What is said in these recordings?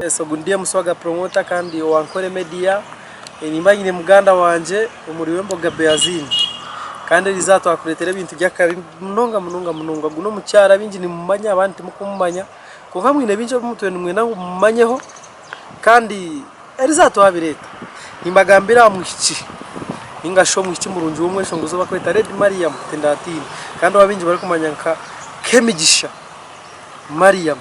So gundiye muswaga promoter kandi wa Ankole Media nimba nyine muganda wanje umuriwe mboga Beazine kandi rizato akuletera ibintu by'akabi munonga guno mucyara bingi ni mumanya abandi mukumanya kuva mwine binje mutwe nimwe nangu mumanyeho kandi rizato habireta nimbagambira mukici ingasho mukici murunji umwe shongozo bakweta Red Mariam Tindatine kandi abingi bari kumanyanka Kemigisha Mariam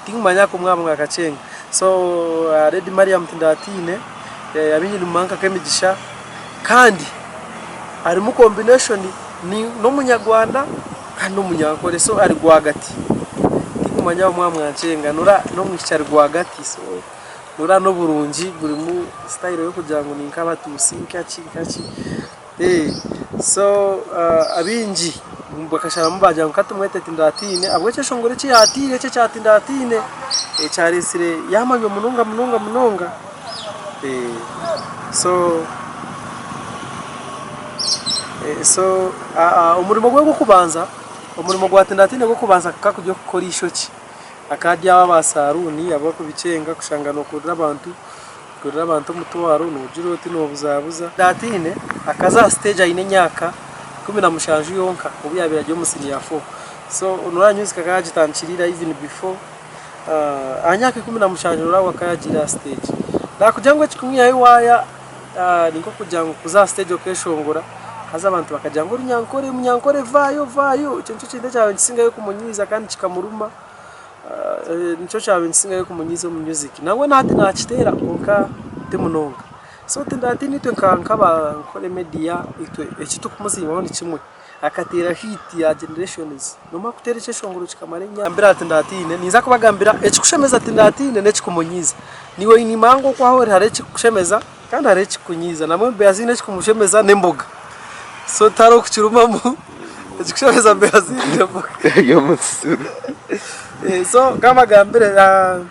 tingumanya ko mwamwe akacenga so Red Mariam Tindatine abinyi numanka Kemigisha kandi ari mu combination ni no munyarwanda kandi no munyankole so ari gwagati tingumanya mwamwe acenga nura no mwicyari gwagati so nura no burungi buri mu style yo kujango ni nk'abatusi kaci so abinji bakashara mubaje nkatumwete Tindatine abweche shongore ci yatire cye cya Tindatine cyarisire yamanyo munonga so umurimo gwo kubanza umurimo gwa Tindatine gwo kubanza kakujyo gukora ishoki akajya abasaruni abako bicenga kushanga no kurira abantu mutwaro no jiroti no buzabuza Tindatine akaza stage ayine nyaka 10 yonka ubiyabira ryo musini ya 4 so unuranyuzi kakagitanchirira even before anyaka 10 urawa kayagira stage nakujangwe chikumya yiwaya niko kujango kuza stage okeshongora haza abantu bakajangura munyankole vayo cyo kinde cyawe nsinga yo kumunyiza kandi kikamuruma nico cyawe nsinga yo kumunyiza mu music nawe nati nakitera konka temunonga so Tindatine twe nkaba Ankole Media itwe ekitu kumuzima ni kimwe akatera hit ya generations noma kutera cyeshongoro kikamarenya ambira Tindatine niza kubagambira ekikushemeza Tindatine nekikumunyiza niwe inimango kwaho hari ekikushemeza kandi hari ekikunyiza namwe Beazine ekikumushemeza nemboga so taro kuchirumamu ekikushemeza Beazine nemboga yo musuru so kama gambira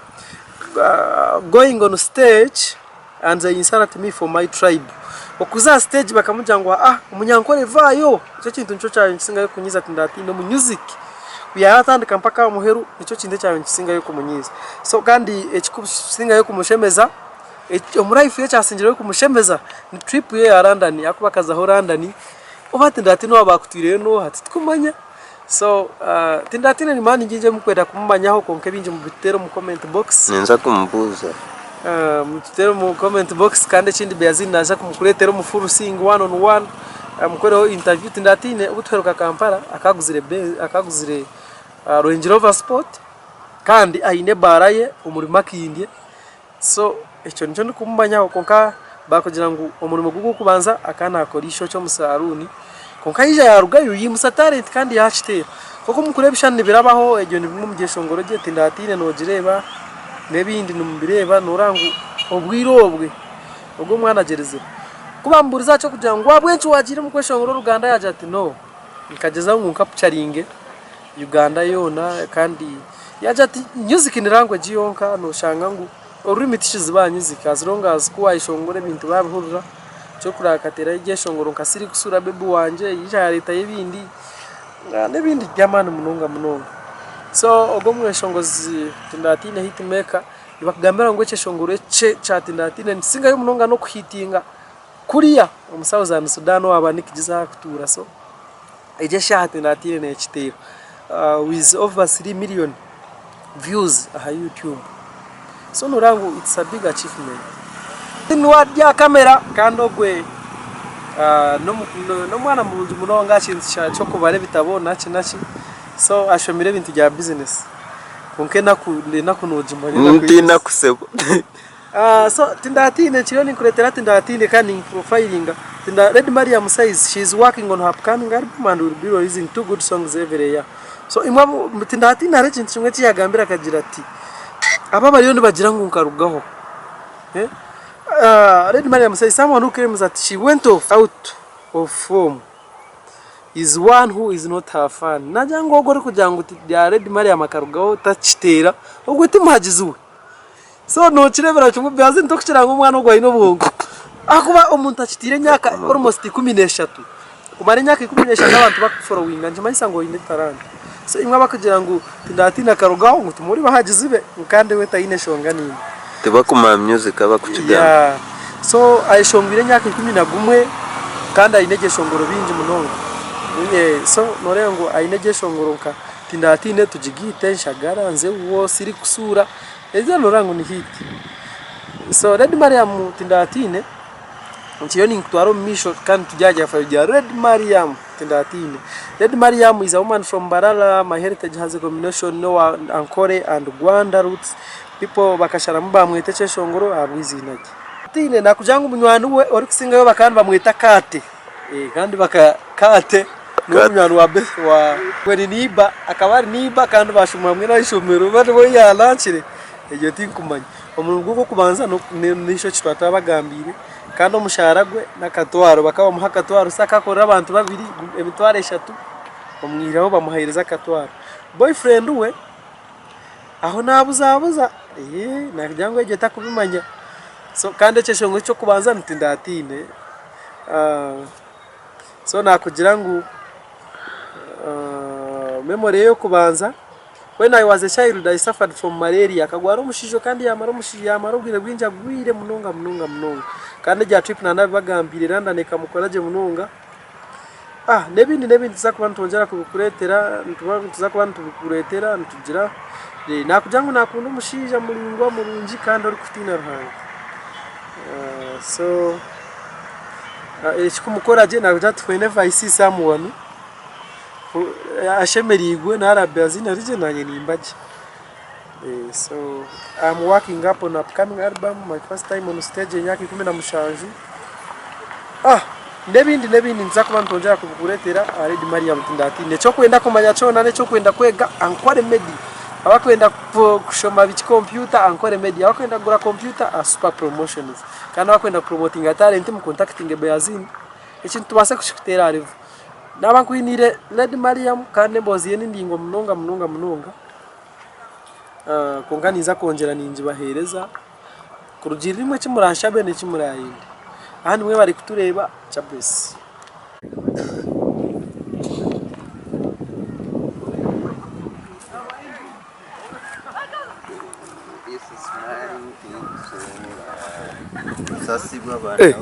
going on stage and they insert me for my tribe okuza stage bakamujangwa umunyankole vayo cyo kintu nco cyawe nsinga yo kunyiza Tindatine mu music uyatandika mpaka muheru nicyo kinde cyawe nsinga yo kumunyiza so kandi ekikusinga yo kumushemeza omurife ye cyasingire yo kumushemeza ni trip ye ya Rwandan yakubakaza ho Rwandan oba Tindatine wabakutire no hati tukumanya so Tindatine ni mani nginje mukweda kumumanyaho konke binje mu bitero mu comment box nenza kumbuza mutero mu comment box kandi kindi Beazine naza kumukuretera mu full sing one on one mukoreho interview Tindatine ubutweruka Kampala akaguzire Range Rover Sport kandi ayine baraye umurima kindye so icyo nico ndikumbanyaho konka bakugira ngo umurimo gugu kubanza akana akora isho cyo musaruni konka yija yarugayo yimusa talent kandi yachitera koko mukurebishane birabaho ejo ni bimwe mugeshongoro je Tindatine no jireba nebindi numbireba norangu obwirobwe ubwo mwana gereze kubamburiza cyo kugira ngo wabwenci wagire mu kweshongoro Uganda yaje ati no ikageza ngo nkapucaringe Uganda yona kandi yaje ati music ni language yonka no shanga ngo ururimi tishiziba music as long as kuwa ishongore bintu babihurura cyo kurakatera igeshongoro nkasiri kusura bebu wanje yija leta yibindi nebindi byamana munonga so ogo mweshongozi Tindatine hitmaker ibakugambira ngo cyeshongoro cya Tindatine nsinga yo munonga no kuhitinga kuriya umusaza Sudan wabanikiza kutura so ejesha Tindatine ne kitero with over 3 million views on YouTube so nurangu it's a big achievement inwadya kamera kandogwe no mwana mulungi munonga kintu cyo kubare bitabona kinaki so ashomire ibintu bya business konke nakunojimanya ntina kusebo so Tindatine chiro ni kuretera Tindatine kandi profiling Red Mariam says she is working on her upcoming album and will be releasing 2 good songs every year so imwa Tindatine ari kintu kimwe cyagambira akagira ati aba bariyo nibagira ngo nkarugaho Red Mariam says someone who claims that she went out of form is one who is not her fan najango ogore kujango ya Red Mariam akarugaho tachitera ubwo timagizuwe so no kirebera cyo Beazine tokiranga umwana ogwa ino bungu akuba umuntu achitire nyaka almost 13 kumara nyaka 13 abantu bakufollowinga nje manisa ngo ine taranda so imwe bakugira ngo Tindatine akarugaho ngo tumuri bahagize be kandi we tayine shonga nini teba kuma music aba kukiga yeah so ayishongire nyaka 11 kandi ayinege shongoro binji munonga so norengo ayinege shongoro nka Tindatine tujigite nshagara nze wo siri kusura eza norango ni hit so Red Mariam Tindatine ntiyo ni twaro misho kandi tujaje faija Red Mariam Tindatine. Red Mariam is a woman from Mbarara. My heritage has a combination no Ankole and Rwandan roots. People bakashara mwiteche shongoro abwizi naki. Tine nakujangu munywanu we ori kusinga yo bakandi bamwita kate. Kandi bakakate no munywanu wa we niba akabari niba kandi bashumwa mwe na ishomero bari bo yalanchire. Ejo tinkumanya. Omuntu gwo kubanza no nisho kitwata bagambire. Kandi umushahara gwe nakatwaro bakaba muha katwaro saka kora abantu babiri emitwaro 3 omwiraho bamuhaireza katwaro boyfriend we aho nabuzabuza nakijyango egeta kubimanya so kandi cyeshongo cyo kubanza Tindatine so nakugira ngo memory yo kubanza when I was a child I suffered from malaria akagwara umushijo kandi yamara ubwire bwinja gwire munonga kandi ja trip na nabagambire Rwanda kamukoraje munonga nebindi tuzakuba ntongera kubukuretera tuzakuba ntubikuretera ntugira nakujangu nakunda umushija mulingwa murunji kandi uri kutina ruhanga so ekikumukoraje nakuja twene vaisi someone ashemerigwe na arabazina rije nanye nimbaje so I'm working up on upcoming album my first time on stage nyaki 16 nebindi nzakuba ntongera kubukuretera Red Mariam Tindatine cyo kwenda kumanya cyo nane cyo kwenda kwega Ankole Media abakwenda kushoma biki computer Ankole Media abakwenda gura computer super promotions kandi abakwenda promoting talent mu contacting Bayazini ikintu tubase kushikutera arivu nabankwinire Red Mariam kandi mboziye n'indingo munonga konganiza kongera ninji bahereza kurugira rimwe kimuransha bene kimurayindi ahandi mwe bari kutureba chabese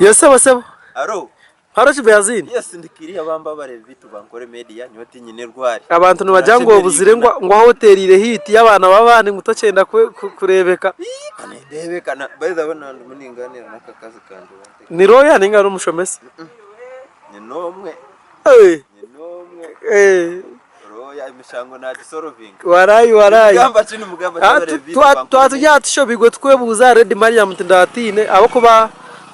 Yesaba aro Harachi Bayazini yes ndikiri abamba bare vitu bankore media nyoti nyine rwari abantu nubajyango buzire ngo hotelire hit y'abana babane mutocenda kurebeka ndebeka by the way nandu muninganira nakakazi kanje ni roya ninga no mushomese ni nomwe roya imishango na dissolving warayi gamba chini mugamba bare vitu twatujya tushobigwe twebuza Red Mariam Tindatine abo kuba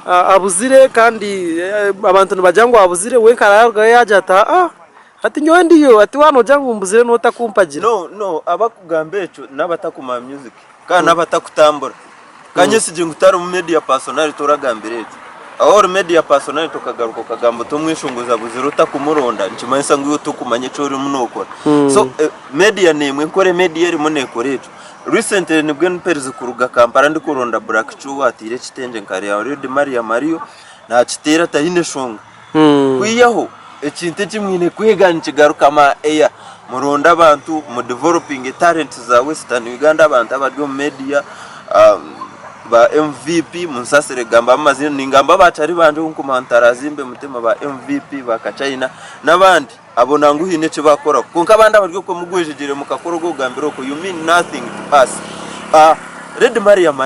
abuzire kandi abantu nubajyango abuzire we karaga yajata ati nyondiyo ati wano jangu mbuzire no takumpagira no abakugambe echo nabatakuma music kana nabatakutambura kanye sije ngutara mu media personal toragambire echo aho media personal tokagaruka kagambo tumwishunguza buzire utakumuronda nchimanisa ngo tukumanye cyo uri munokora so media nemwe nkore media iri munekore echo recently nibwo npereze kuruga Kampala ndi kuronda black chu atire kitenje nkari ya Red Mariam na kitera tayine shonga kwiyaho ekinte kimwine kwegana kigaruka ma eya muronda abantu mu developing talent za Western Uganda abantu abadyo media ba MVP munsasire gamba amazina ningamba batari banje nkumantara zimbe mutema ba MVP bakachina nabandi abona nguhine cyo bakora konka abandi abaryo ko mugwejegere mukakoro go gambiro ko you mean nothing to us Red Mariam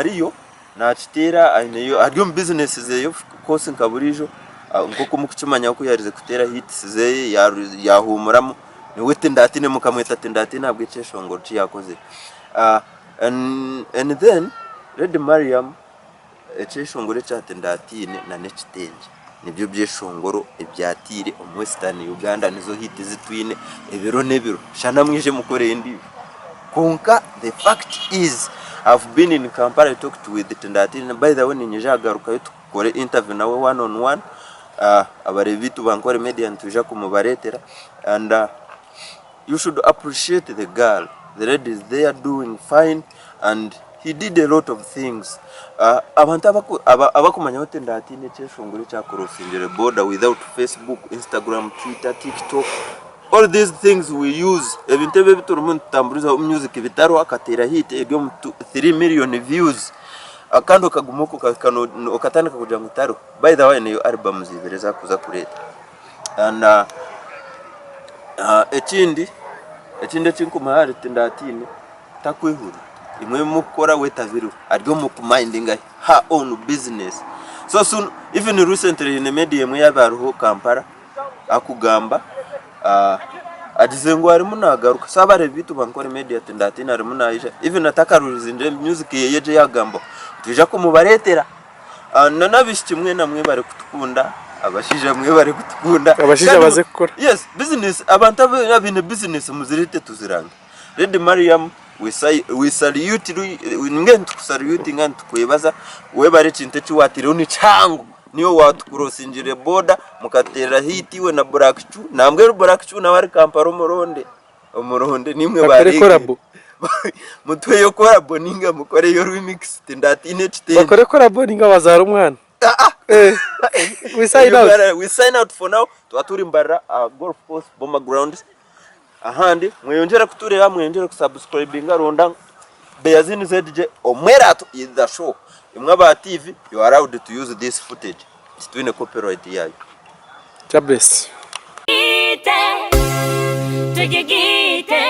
na kitera ayineyo aryo business zeyo kose nkaburijo ngoko mukicumanya ko yarize kutera hits ze yahumuramo ni we Tindatine mukamweta Tindatine nabwo iceshongo yakoze and then Red Mariam iceshongore cya Tindatine na nekitenje nibyo byeshongoro ibyatire mu Western Uganda nizo hit zitwine ebiro shana mwije mukoreye ndi konka the fact is I've been in Kampala I talked with Tindatine by the way ninjagaruka yo tukore interview nawe one on one abare vitu bankore media ntuje kumubaretera and you should appreciate the girl. The lady is there doing fine and he did a lot of things. Abantu abakumanya hote Tindatine cyeshongore cya crossingere border without Facebook, Instagram, Twitter, TikTok, all these things we use ebintu bebe turumuntu tamburiza music bitaro akatera hit egyo 3 million views akando kagumuko kakano okatandika kuja ngutaro. By the way niyo album zibereza kuza kureta and ekindi kinkumahari Tindatine takwihura imwe mukora wetaviru aryo mu mindinga her own business. So soon even recently in the media imwe yabaruho Kampala akugamba adizengo ari munagaruka sabare bitu bankora media Tindatine ari munaisha even nataka ruzinje music yeje yagambo tuje kumubaretera nanabishye mwe namwe bare kutukunda abashija mwe bare kutukunda abashija baze gukora yes business abantu abine business muzirite tuziranga Red Mariam we salute ngento salute ngantu kwebaza we bare cinte cyuwatire uni changu niyo watukurosinjire boda mukatera hiti we na Black Chu nambwe Black Chu na bari Kampala umuronde nimwe bari korabo mutwe yo korabo ninga mukore yo remix Tindatine chite bakore korabo ninga bazara umwana we sign out for now twaturi Mbarara golf course bomber grounds ahandi mweyongera kutureba mweyongera kusubscribinga Rwandan Beyazini ZJ omwerato is the show imwe aba TV you are allowed to use this footage twine copyright yayo Jabes Tujigite